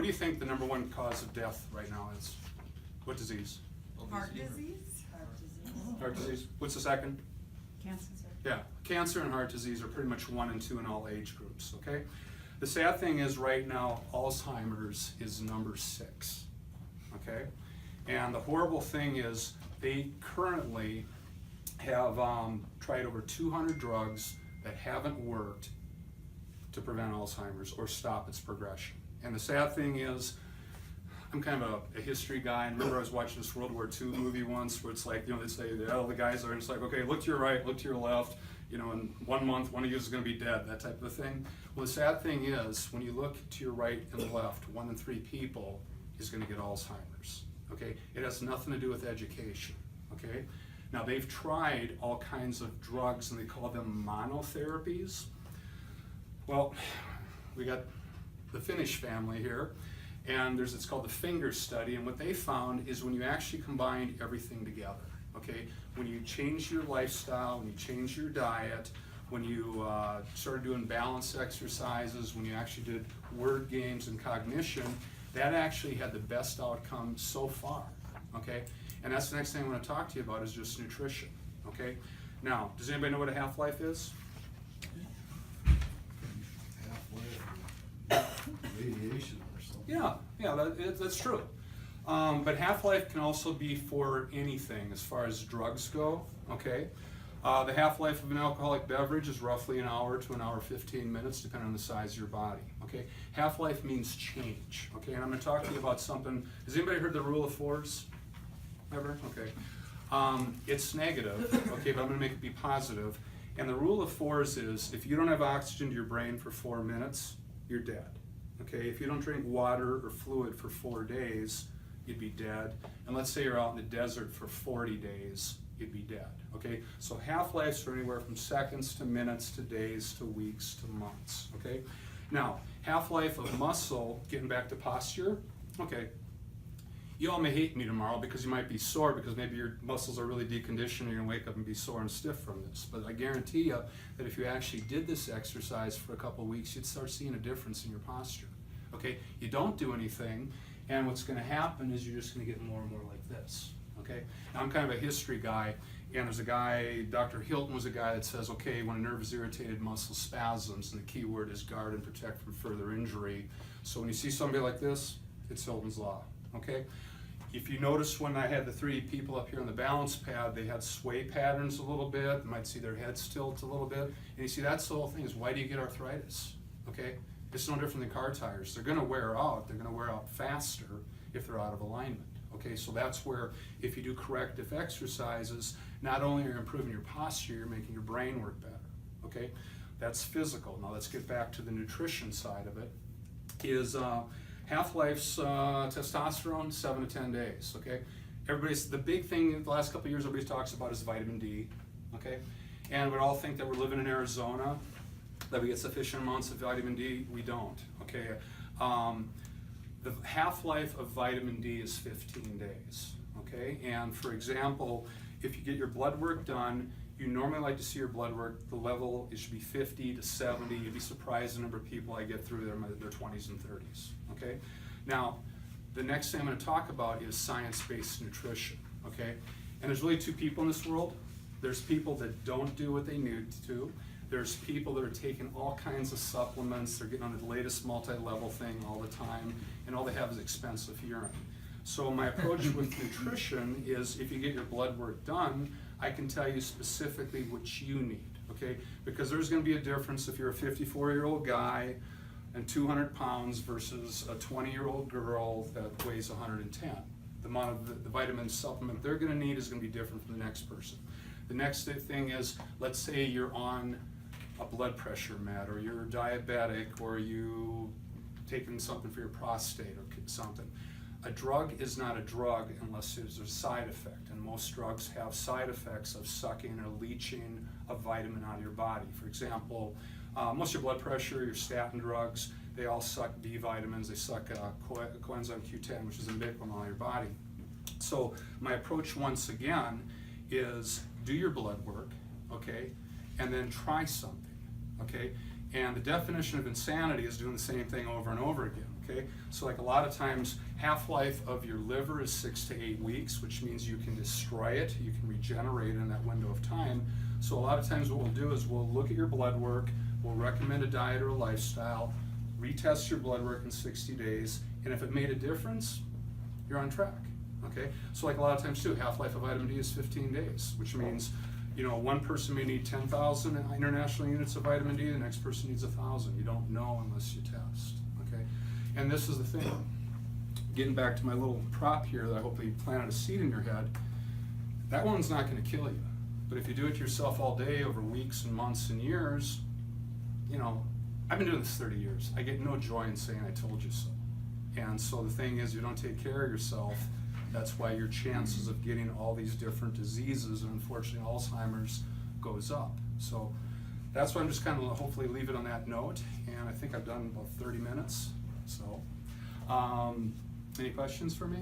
what do you think the number one cause of death right now is? What disease? Heart disease? Heart disease. What's the second? Cancer. Yeah, cancer and heart disease are pretty much 1 and 2 in all age groups, okay? The sad thing is right now, Alzheimer's is number 6, okay? And the horrible thing is they currently have tried over 200 drugs that haven't worked to prevent Alzheimer's or stop its progression. And the sad thing is, I'm kind of a history guy, and remember I was watching this World War II movie once where it's like, they say, oh, the guys are, and it's like, okay, look to your right, look to your left, in 1 month, one of you is going to be dead, that type of thing. Well, the sad thing is, when you look to your right and left, 1 in 3 people is going to get Alzheimer's, okay? It has nothing to do with education, okay? Now, they've tried all kinds of drugs, and they call them monotherapies. Well, we got the Finnish family here, and it's called the finger study, and what they found is when you actually combine everything together, okay? When you change your lifestyle, when you change your diet, when you started doing balance exercises, when you actually did word games and cognition, that actually had the best outcome so far, okay? And that's the next thing I want to talk to you about is just nutrition, okay? Now, does anybody know what a half-life is? Radiation or something. Yeah, that's true. But half-life can also be for anything as far as drugs go, okay? The half-life of an alcoholic beverage is roughly an hour to an hour 15 minutes, depending on the size of your body, okay? Half-life means change, okay? And I'm going to talk to you about something. Has anybody heard the rule of 4s? Ever? Okay. It's negative, okay, but I'm going to make it be positive. And the rule of 4s is if you don't have oxygen to your brain for 4 minutes, you're dead. Okay, if you don't drink water or fluid for 4 days, you'd be dead. And let's say you're out in the desert for 40 days, you'd be dead. Okay, so half-lives are anywhere from seconds to minutes to days to weeks to months. Okay, now half-life of muscle, getting back to posture. Okay, you all may hate me tomorrow because you might be sore because maybe your muscles are really deconditioned and you're going to wake up and be sore and stiff from this. But I guarantee you that if you actually did this exercise for a couple of weeks, you'd start seeing a difference in your posture. Okay, you don't do anything, and what's going to happen is you're just going to get more and more like this. Okay, now I'm kind of a history guy, and there's a guy, Dr. Hilton was a guy that says, okay, when a nerve is irritated, muscle spasms, and the key word is guard and protect from further injury. So when you see somebody like this, it's Hilton's Law. Okay. If you notice when I had the 3 people up here on the balance pad, they had sway patterns a little bit. You might see their heads tilt a little bit. And you see, that's the whole thing is why do you get arthritis? Okay? It's no different than car tires. They're going to wear out. They're going to wear out faster if they're out of alignment. Okay? So that's where if you do corrective exercises, not only are you improving your posture, you're making your brain work better. Okay? That's physical. Now let's get back to the nutrition side of it. Is half-life's testosterone, 7 to 10 days, okay? The big thing the last couple of years everybody talks about is vitamin D, okay? And we all think that we're living in Arizona, that we get sufficient amounts of vitamin D. We don't, okay? The half-life of vitamin D is 15 days, okay? And for example, if you get your blood work done, you normally like to see your blood work, the level, it should be 50 to 70. You'd be surprised the number of people I get through their 20s and 30s, okay? Now, the next thing I'm going to talk about is science-based nutrition, okay? And there's really 2 people in this world. There's people that don't do what they need to. There's people that are taking all kinds of supplements. They're getting on the latest multi-level thing all the time, and all they have is expensive urine. So my approach with nutrition is if you get your blood work done, I can tell you specifically what you need, okay? Because there's going to be a difference if you're a 54-year-old guy and 200 pounds versus a 20-year-old girl that weighs 110. The amount of the vitamin supplement they're going to need is going to be different from the next person. The next thing is, let's say you're on a blood pressure med, or you're diabetic, or you taking something for your prostate or something. A drug is not a drug unless there's a side effect, and most drugs have side effects of sucking or leaching a vitamin out of your body. For example, most of your blood pressure, your statin drugs, they all suck B vitamins. They suck coenzyme Q10, which is ubiquitous in your body. So my approach, once again, is do your blood work, okay, and then try something, okay? And the definition of insanity is doing the same thing over and over again. Okay, so like a lot of times, half-life of your liver is 6 to 8 weeks, which means you can destroy it, you can regenerate in that window of time. So a lot of times what we'll do is we'll look at your blood work, we'll recommend a diet or a lifestyle, retest your blood work in 60 days, and if it made a difference, you're on track. Okay, so like a lot of times too, half-life of vitamin D is 15 days, which means, you know, one person may need 10,000 international units of vitamin D, the next person needs 1,000. You don't know unless you test. Okay, and this is the thing. Getting back to my little prop here that I hope you planted a seed in your head. That one's not going to kill you, but if you do it yourself all day over weeks and months and years, you know, I've been doing this 30 years. I get no joy in saying I told you so. And so the thing is, you don't take care of yourself. That's why your chances of getting all these different diseases, and unfortunately Alzheimer's, goes up. So that's why I'm just kind of hopefully leave it on that note. And I think I've done about 30 minutes. So any questions for me?